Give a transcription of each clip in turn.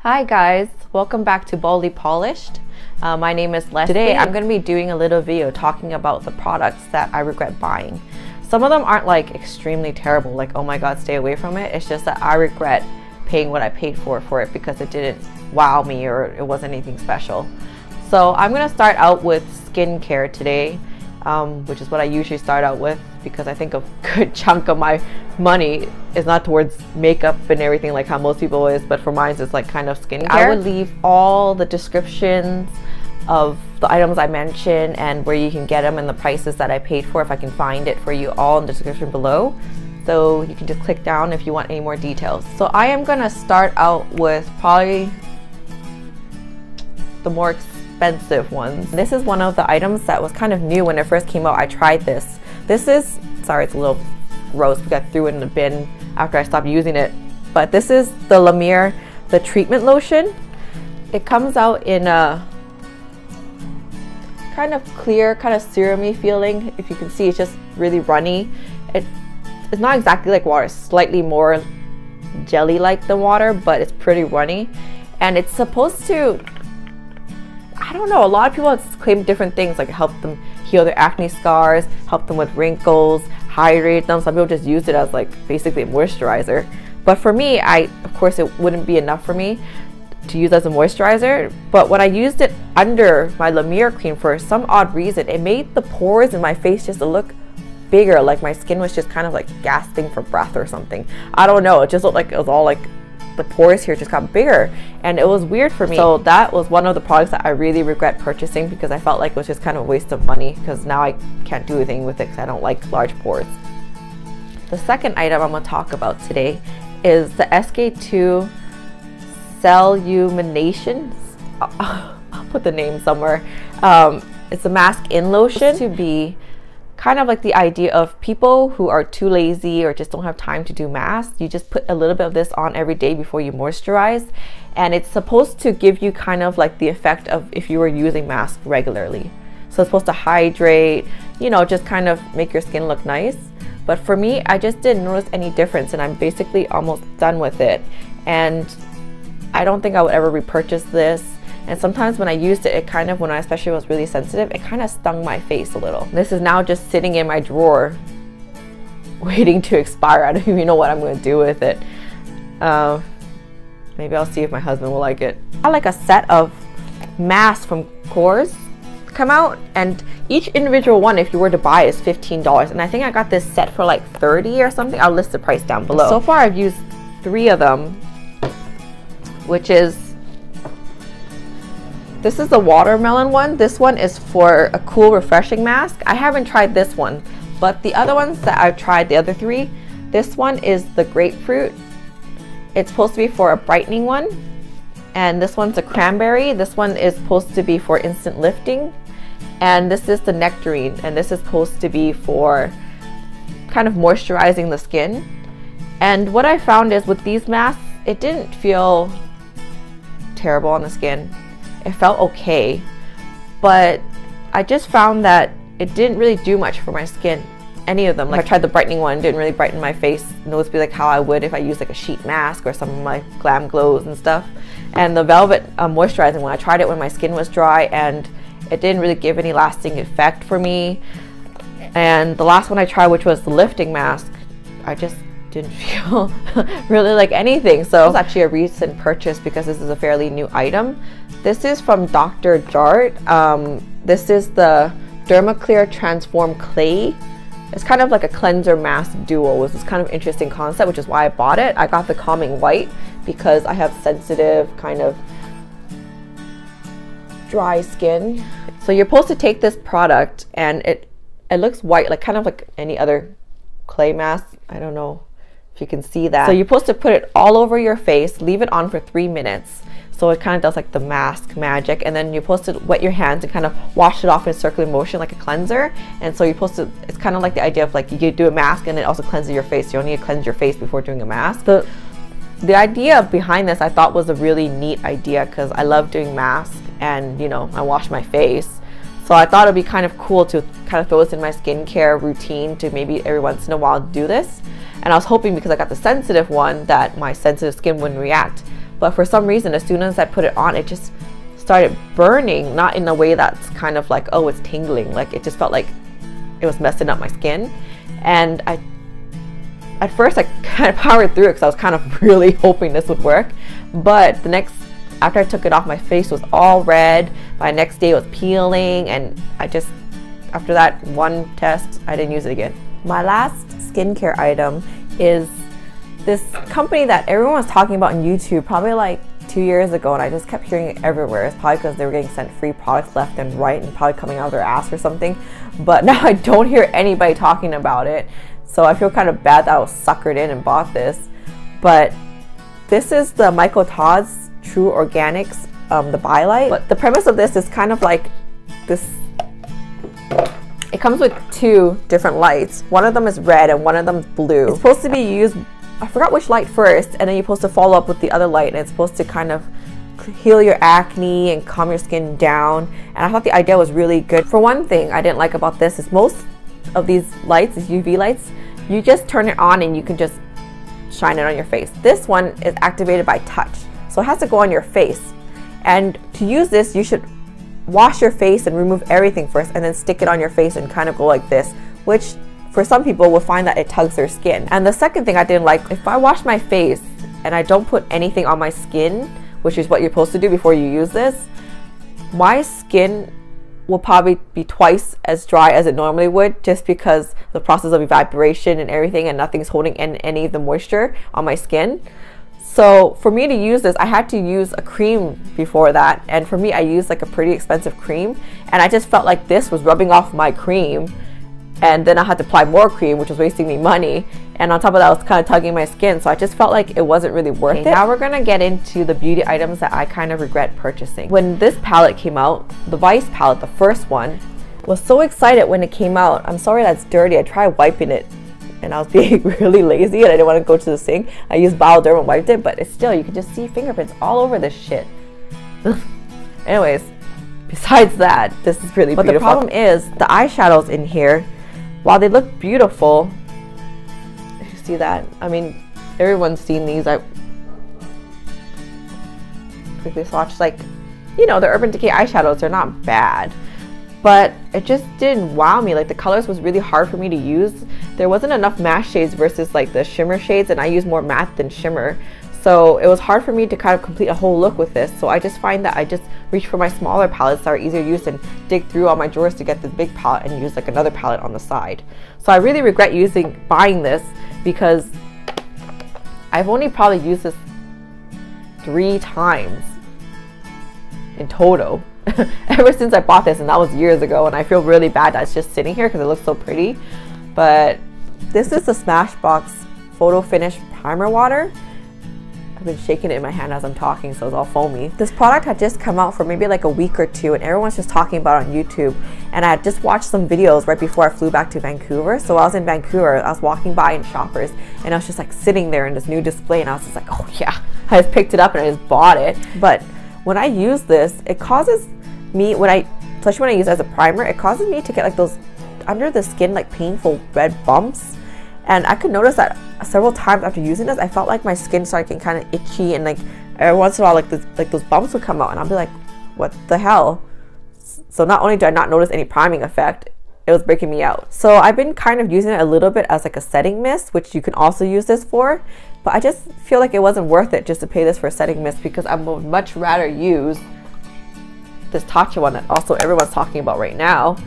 Hi guys, welcome back to Boldly Polished. My name is Leslie. Today I'm going to be doing a little video talking about the products that I regret buying. Some of them aren't like extremely terrible, like oh my god stay away from it. It's just that I regret paying what I paid for it because it didn't wow me or it wasn't anything special. So I'm going to start out with skincare today, which is what I usually start out with because I think a good chunk of my money is not towards makeup and everything like how most people is, but for mine it's like kind of skincare. I would leave all the descriptions of the items I mentioned and where you can get them and the prices that I paid for, if I can find it for you, all in the description below. So you can just click down if you want any more details. So I am gonna start out with probably the more expensive ones. This is one of the items that was kind of new when it first came out. I tried this. This is, sorry it's a little gross because I threw it in the bin after I stopped using it. But this is the Lemire, the treatment lotion. It comes out in a kind of clear, kind of serum-y feeling. If you can see, it's just really runny. It's not exactly like water, it's slightly more jelly-like than water, but it's pretty runny. And it's supposed to, I don't know, a lot of people claim different things, like help them heal their acne scars, help them with wrinkles, hydrate them. Some people just use it as like basically a moisturizer. But for me, of course it wouldn't be enough for me to use as a moisturizer. But when I used it under my Lemire cream, for some odd reason, it made the pores in my face just look bigger, like my skin was just kind of like gasping for breath or something. I don't know, it just looked like it was all like the pores here just got bigger and it was weird for me. So that was one of the products that I really regret purchasing because I felt like it was just kind of a waste of money because now I can't do anything with it because I don't like large pores. The second item I'm going to talk about today is the SKT Cellumination. I'll put the name somewhere. It's a mask in lotion to be kind of like the idea of people who are too lazy or just don't have time to do masks. You just put a little bit of this on every day before you moisturize, and it's supposed to give you kind of like the effect of if you were using masks regularly. So it's supposed to hydrate, you know, just kind of make your skin look nice. But for me, I just didn't notice any difference and I'm basically almost done with it, and I don't think I would ever repurchase this. And sometimes when I used it, when I especially was really sensitive, it kind of stung my face a little. This is now just sitting in my drawer waiting to expire. I don't even know what I'm going to do with it. Maybe I'll see if my husband will like it. I like a set of masks from Korres come out, and each individual one, if you were to buy, is $15. And I think I got this set for like $30 or something. I'll list the price down below. So far I've used 3 of them, which is, this is the watermelon one. This one is for a cool, refreshing mask. I haven't tried this one, but the other ones that I've tried, the other 3, this one is the Grapefruit. It's supposed to be for a brightening one. And this one's a Cranberry. This one is supposed to be for instant lifting. And this is the Nectarine. And this is supposed to be for kind of moisturizing the skin. And what I found is with these masks, it didn't feel terrible on the skin. It felt okay, but I just found that it didn't really do much for my skin, any of them. Like I tried the brightening one, didn't really brighten my face, noticeably like how I would if I used like a sheet mask or some of my Glam Glows and stuff. And the Velvet moisturizing one, I tried it when my skin was dry and it didn't really give any lasting effect for me. And the last one I tried, which was the lifting mask, I just didn't feel really like anything. So it was actually a recent purchase because this is a fairly new item. This is from Dr. Jart. This is the Dermaclear Transform Clay. It's kind of like a cleanser mask duo. It was this kind of interesting concept, which is why I bought it. I got the Calming White because I have sensitive kind of dry skin. So you're supposed to take this product and it looks white, like kind of like any other clay mask. I don't know if you can see that. So you're supposed to put it all over your face, leave it on for 3 minutes. So it kind of does like the mask magic, and then you're supposed to wet your hands and kind of wash it off in circular motion like a cleanser. And so you're supposed to, it's kind of like the idea of like you could do a mask and it also cleanses your face. You don't need to cleanse your face before doing a mask. The idea behind this I thought was a really neat idea because I love doing masks and you know I wash my face. So I thought it'd be kind of cool to kind of throw this in my skincare routine to maybe every once in a while do this. And I was hoping because I got the sensitive one that my sensitive skin wouldn't react. but for some reason, as soon as I put it on, it just started burning, not in a way that's kind of like, oh, it's tingling. Like, it just felt like it was messing up my skin. And at first I kind of powered through it because I was kind of really hoping this would work. But after I took it off, my face was all red. By the next day it was peeling, and after that one test, I didn't use it again. My last skincare item is this company that everyone was talking about on YouTube probably like 2 years ago, and I just kept hearing it everywhere. It's probably because they were getting sent free products left and right and probably coming out of their ass or something. But now I don't hear anybody talking about it. So I feel kind of bad that I was suckered in and bought this. But this is the Michael Todd's True Organics, the Bylight. But the premise of this is kind of like this. It comes with 2 different lights. One of them is red and one of them is blue. It's supposed to be used, I forgot which light first, and then you're supposed to follow up with the other light, and it's supposed to kind of heal your acne and calm your skin down. And I thought the idea was really good. For one thing I didn't like about this is most of these lights, these UV lights, you just turn it on and you can just shine it on your face. This one is activated by touch, so it has to go on your face. And to use this, you should wash your face and remove everything first, and then stick it on your face and kind of go like this, which for some people will find that it tugs their skin. And the second thing I didn't like, if I wash my face and I don't put anything on my skin, which is what you're supposed to do before you use this, my skin will probably be twice as dry as it normally would, just because the process of evaporation and everything, and nothing's holding in any of the moisture on my skin. So for me to use this, I had to use a cream before that, and for me, I used like a pretty expensive cream, and I just felt like this was rubbing off my cream, and then I had to apply more cream, which was wasting me money, and on top of that, I was kind of tugging my skin, so I just felt like it wasn't really worth it. Now we're gonna get into the beauty items that I kind of regret purchasing. When this palette came out, the Vice palette, the first one, was so excited when it came out. I'm sorry that's dirty. I tried wiping it and I was being really lazy and I didn't want to go to the sink. I used Bioderm and wiped it, but it's still, you can just see fingerprints all over this shit. Anyways, besides that, this is really beautiful. But the problem is, the eyeshadows in here, while they look beautiful, if you see that, I mean, everyone's seen these. I quickly swatched, like, you know, the Urban Decay eyeshadows, they're not bad, but it just didn't wow me. Like, the colors was really hard for me to use. There wasn't enough matte shades versus like the shimmer shades, and I use more matte than shimmer. So it was hard for me to kind of complete a whole look with this. So I just find that I just reach for my smaller palettes that are easier to use and dig through all my drawers to get this big palette and use like another palette on the side. So I really regret buying this, because I've only probably used this 3 times in total ever since I bought this, and that was years ago, and I feel really bad that it's just sitting here because it looks so pretty. But this is the Smashbox Photo Finish Primer Water. I've been shaking it in my hand as I'm talking, so it's all foamy. This product had just come out for maybe like a week or 2, and everyone's just talking about it on YouTube. And I had just watched some videos right before I flew back to Vancouver. So while I was in Vancouver, I was walking by in Shoppers, and I was just like sitting there in this new display, and I was just like, oh yeah, I just picked it up and I just bought it. But when I use this, it causes me, especially when I use it as a primer, it causes me to get like those under the skin, like painful red bumps. And I could notice that several times after using this, I felt like my skin started getting kind of itchy, and like every once in a while, like those bumps would come out, and I'd be like, what the hell? So not only did I not notice any priming effect, it was breaking me out. So I've been kind of using it a little bit as like a setting mist, which you can also use this for, but I just feel like it wasn't worth it just to pay this for a setting mist, because I would much rather use this Tatcha one that also everyone's talking about right now.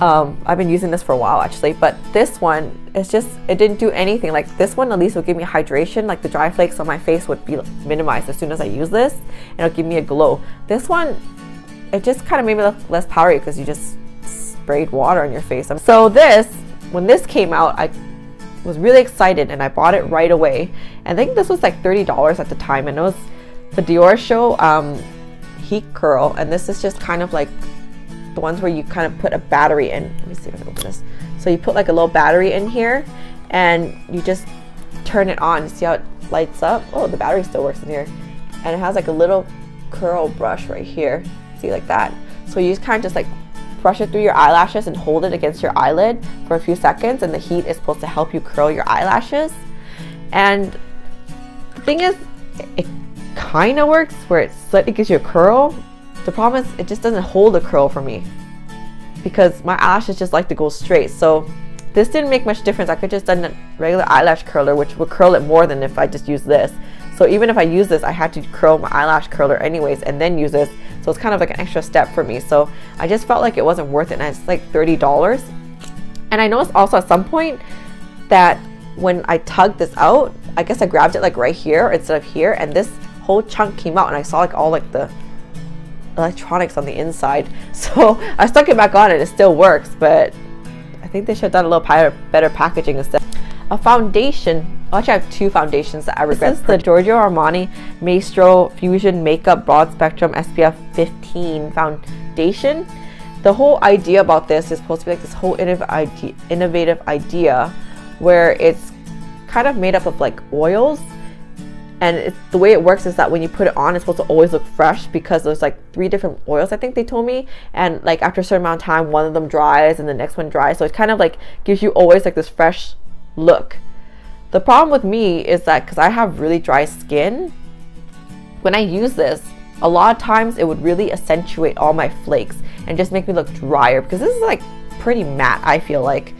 I've been using this for a while actually, but this one, it's just, it didn't do anything. Like this one at least would give me hydration, like the dry flakes on my face would be minimized as soon as I use this, and it'll give me a glow. This one, it just kind of made me look less powdery because you just sprayed water on your face. So this, when this came out, I was really excited and I bought it right away. And I think this was like $30 at the time, and it was the Dior show Heat Curl, and this is just kind of like the ones where you kind of put a battery in. Let me see if I can open this. So you put like a little battery in here and you just turn it on. See how it lights up? Oh, the battery still works in here. And it has like a little curl brush right here. See, like that. So you just kind of just like brush it through your eyelashes and hold it against your eyelid for a few seconds, and the heat is supposed to help you curl your eyelashes. And the thing is, kind of works, where it slightly gives you a curl. The problem is it just doesn't hold a curl for me because my eyelashes just like to go straight. So this didn't make much difference. I could just done a regular eyelash curler, which would curl it more than if I just used this. So even if I use this, I had to curl my eyelash curler anyways and then use this. So it's kind of like an extra step for me. So I just felt like it wasn't worth it, and it's like $30. And I noticed also at some point that when I tugged this out, I guess I grabbed it like right here instead of here, and this whole chunk came out, and I saw like all like the electronics on the inside. So I stuck it back on and it still works, but I think they should have done a little better packaging instead. A foundation, actually I have two foundations that I regret. This is the Giorgio Armani Maestro Fusion Makeup Broad Spectrum SPF 15 foundation. The whole idea about this is supposed to be like this whole innovative idea where it's kind of made up of like oils, and the way it works is that when you put it on, it's supposed to always look fresh because there's like 3 different oils, I think they told me, and like after a certain amount of time one of them dries and the next one dries, so it kind of like gives you always like this fresh look. The problem with me is that because I have really dry skin, when I use this, a lot of times it would really accentuate all my flakes and just make me look drier, because this is like pretty matte, I feel like.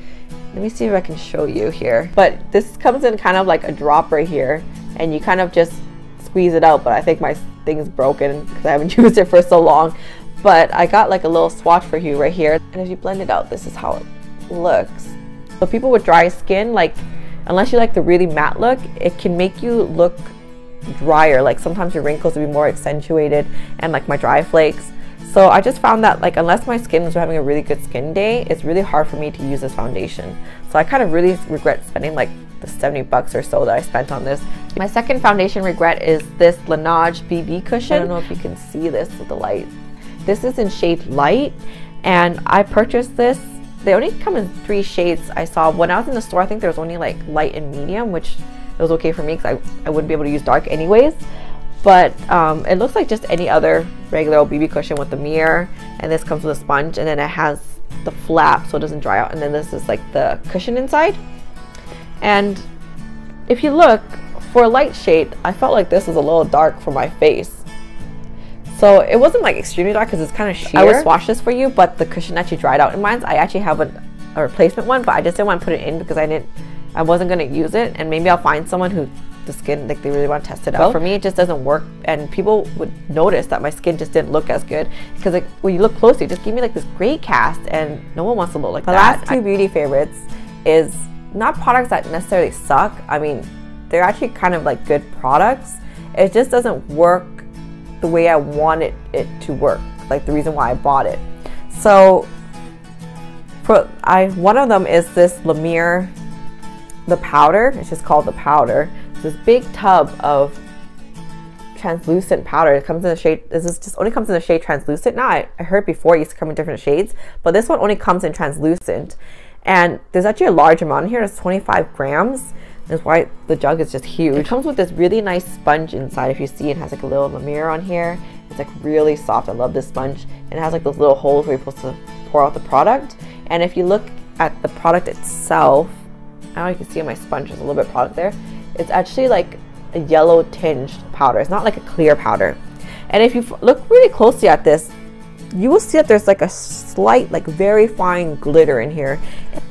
Let me see if I can show you here. But this comes in kind of like a drop right here, and you kind of just squeeze it out, but I think my thing's broken because I haven't used it for so long. But I got like a little swatch for you right here, and if you blend it out, this is how it looks. So people with dry skin, like unless you like the really matte look, it can make you look drier. Like sometimes your wrinkles will be more accentuated and like my dry flakes. So I just found that like unless my skin was having a really good skin day, it's really hard for me to use this foundation. So I kind of really regret spending like the 70 bucks or so that I spent on this. My second foundation regret is this Laneige BB cushion. I don't know if you can see this with the light. This is in shade light, and I purchased this. They only come in 3 shades I saw. When I was in the store, I think there was only like light and medium, which it was okay for me because I wouldn't be able to use dark anyways. But it looks like just any other regular old BB cushion with the mirror, and this comes with a sponge, and then it has the flap so it doesn't dry out, and then this is like the cushion inside. And if you look, for a light shade, I felt like this is a little dark for my face. So it wasn't like extremely dark because it's kind of sheer. I would swatch this for you, but the cushion actually dried out in mine. I actually have a replacement one, but I just didn't want to put it in because I wasn't going to use it, and maybe I'll find someone who the skin, like they really want to test it out. But for me, it just doesn't work, and people would notice that my skin just didn't look as good because like when you look closely, it just gave me like this great cast, and no one wants to look like that. The last 2 beauty favorites is not products that necessarily suck. I mean, they're actually kind of like good products. It just doesn't work the way I wanted it to work, like the reason why I bought it. So one of them is this Lemire, the powder. It's just called the powder. This big tub of translucent powder. It comes in the shade, just only comes in the shade translucent. Now I heard before it used to come in different shades, but this one only comes in translucent, and there's actually a large amount in here. It's 25 grams. That's why the jug is just huge. It comes with this really nice sponge inside. If you see, it has like a little Lemire on here. It's like really soft. I love this sponge, and it has like those little holes where you're supposed to pour out the product. And if you look at the product itself, I don't know if you can see on my sponge, there's a little bit of product there. It's actually like a yellow tinged powder. It's not like a clear powder. And if you look really closely at this, you will see that there's like a slight, like very fine glitter in here.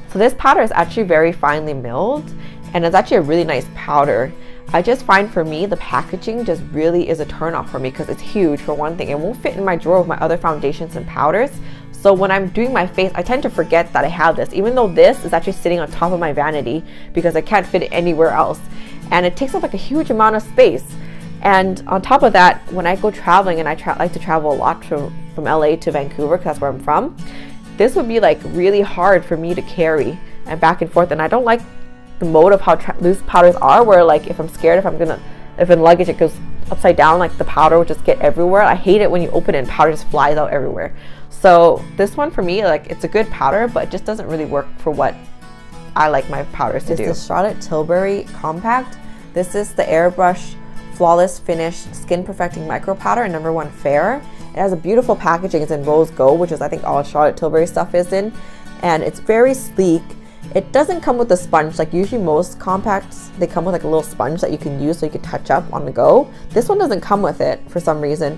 So this powder is actually very finely milled, and it's actually a really nice powder. I just find for me, the packaging just really is a turn off for me because it's huge for one thing. It won't fit in my drawer with my other foundations and powders. So when I'm doing my face, I tend to forget that I have this, even though this is actually sitting on top of my vanity because I can't fit it anywhere else. And it takes up like a huge amount of space. And on top of that, when I go traveling, and I like to travel a lot from LA to Vancouver because that's where I'm from, this would be like really hard for me to carry and back and forth. And I don't like the mode of how loose powders are, where like if I'm scared, if in luggage it goes upside down, like the powder will just get everywhere. I hate it when you open it and powder just flies out everywhere. So this one for me, like it's a good powder, but it just doesn't really work for what I like my powders to do. It's the Charlotte Tilbury Compact. This is the Airbrush Flawless Finish Skin Perfecting Micro Powder in #1 Fair. It has a beautiful packaging. It's in rose gold, which is I think all Charlotte Tilbury stuff is in. And it's very sleek. It doesn't come with a sponge. Like usually most compacts, they come with like a little sponge that you can use so you can touch up on the go. This one doesn't come with it for some reason.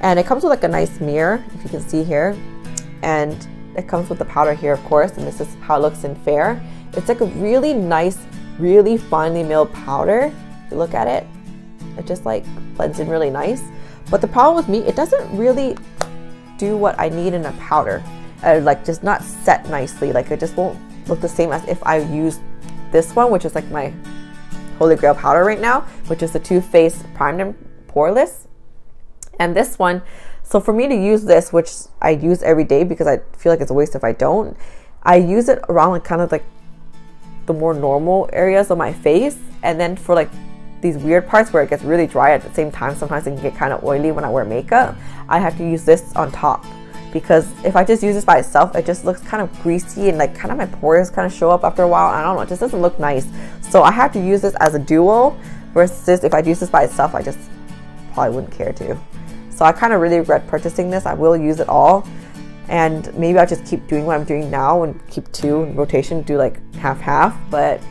And it comes with like a nice mirror, if you can see here. And it comes with the powder here, of course, and this is how it looks in fair. It's like a really nice, really finely milled powder. If you look at it, it just like blends in really nice. But the problem with me, it doesn't really do what I need in a powder. Like just not set nicely. Like it just won't look the same as if I use this one, which is like my holy grail powder right now, which is the Too Faced Primed and Poreless. And this one, so for me to use this, which I use every day because I feel like it's a waste if I don't, I use it around like kind of like the more normal areas of my face. And then for like these weird parts where it gets really dry at the same time, sometimes it can get kind of oily when I wear makeup, I have to use this on top. Because if I just use this by itself, it just looks kind of greasy and like kind of my pores kind of show up after a while. I don't know, it just doesn't look nice. So I have to use this as a duo versus if I use this by itself, I just probably wouldn't care to. So I kind of really regret purchasing this. I will use it all. And maybe I'll just keep doing what I'm doing now and keep two in rotation, do like half-half. But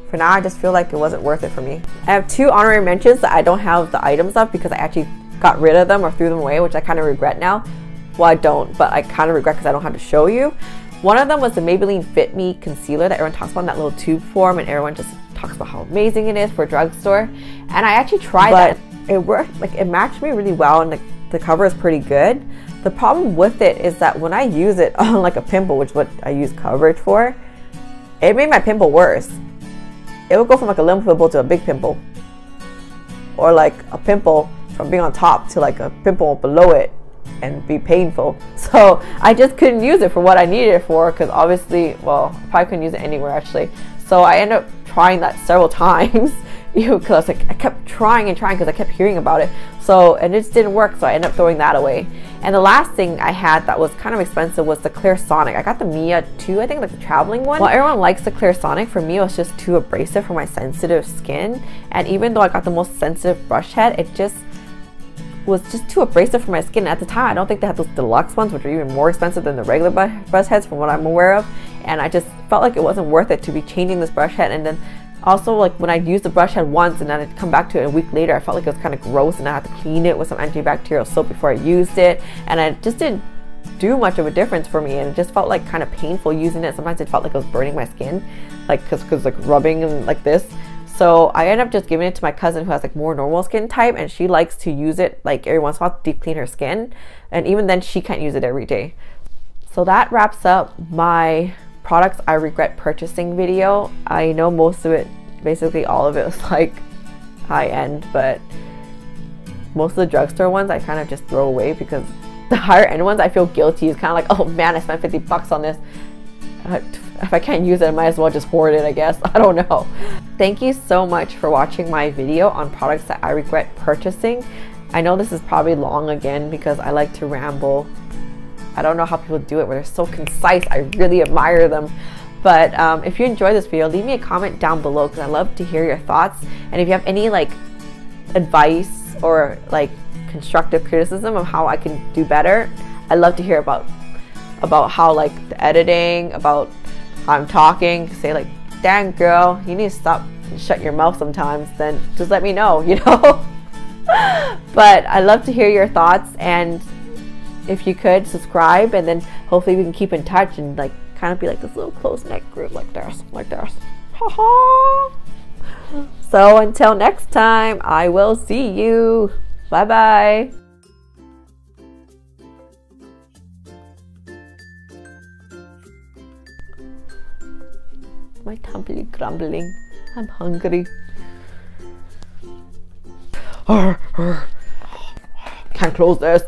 for now, I just feel like it wasn't worth it for me. I have two honorary mentions that I don't have the items of because I actually got rid of them or threw them away, which I kind of regret now. Well, I don't, but I kind of regret because I don't have to show you. One of them was the Maybelline Fit Me Concealer that everyone talks about in that little tube form, and everyone just talks about how amazing it is for a drugstore. And I actually tried that. It worked, like it matched me really well, and the cover is pretty good. The problem with it is that when I use it on like a pimple, which is what I use coverage for, it made my pimple worse. It would go from like a little pimple to a big pimple, or like a pimple from being on top to like a pimple below it and be painful. So I just couldn't use it for what I needed it for, because obviously, well, I probably couldn't use it anywhere actually. So I ended up trying that several times because like I kept trying and trying because I kept hearing about it. So, and it just didn't work, so I ended up throwing that away. And the last thing I had that was kind of expensive was the Clear Sonic. I got the Mia 2, I think, like the traveling one. Well, everyone likes the Clear Sonic. For me, it was just too abrasive for my sensitive skin. And even though I got the most sensitive brush head, it just was just too abrasive for my skin. At the time, I don't think they had those deluxe ones, which are even more expensive than the regular brush heads from what I'm aware of. And I just felt like it wasn't worth it to be changing this brush head. And then also, like when I used the brush head once and then I'd come back to it a week later, I felt like it was kind of gross and I had to clean it with some antibacterial soap before I used it. And I just didn't do much of a difference for me, and it just felt like kind of painful using it. Sometimes it felt like it was burning my skin, like because like rubbing and like this. So I ended up just giving it to my cousin who has like more normal skin type, and she likes to use it like every once in a while to deep clean her skin. And even then she can't use it every day. So that wraps up my products I regret purchasing video. I know most of it, basically all of it, was like high-end, but most of the drugstore ones I kind of just throw away because the higher end ones I feel guilty. It's kind of like, oh man, I spent 50 bucks on this. If I can't use it, I might as well just hoard it, I guess. I don't know. Thank you so much for watching my video on products that I regret purchasing. I know this is probably long again because I like to ramble. I don't know how people do it where they're so concise. I really admire them. But if you enjoyed this video, leave me a comment down below because I love to hear your thoughts. And if you have any like advice or like constructive criticism of how I can do better, I love to hear about how like the editing, about how I'm talking. Say like, dang girl, you need to stop and shut your mouth sometimes. Then just let me know, you know. But I love to hear your thoughts, and if you could subscribe, and then hopefully we can keep in touch and like kind of be like this little close-knit group like this. Ha-ha. So until next time, I will see you. Bye-bye. My tummy grumbling. I'm hungry. Can't close this.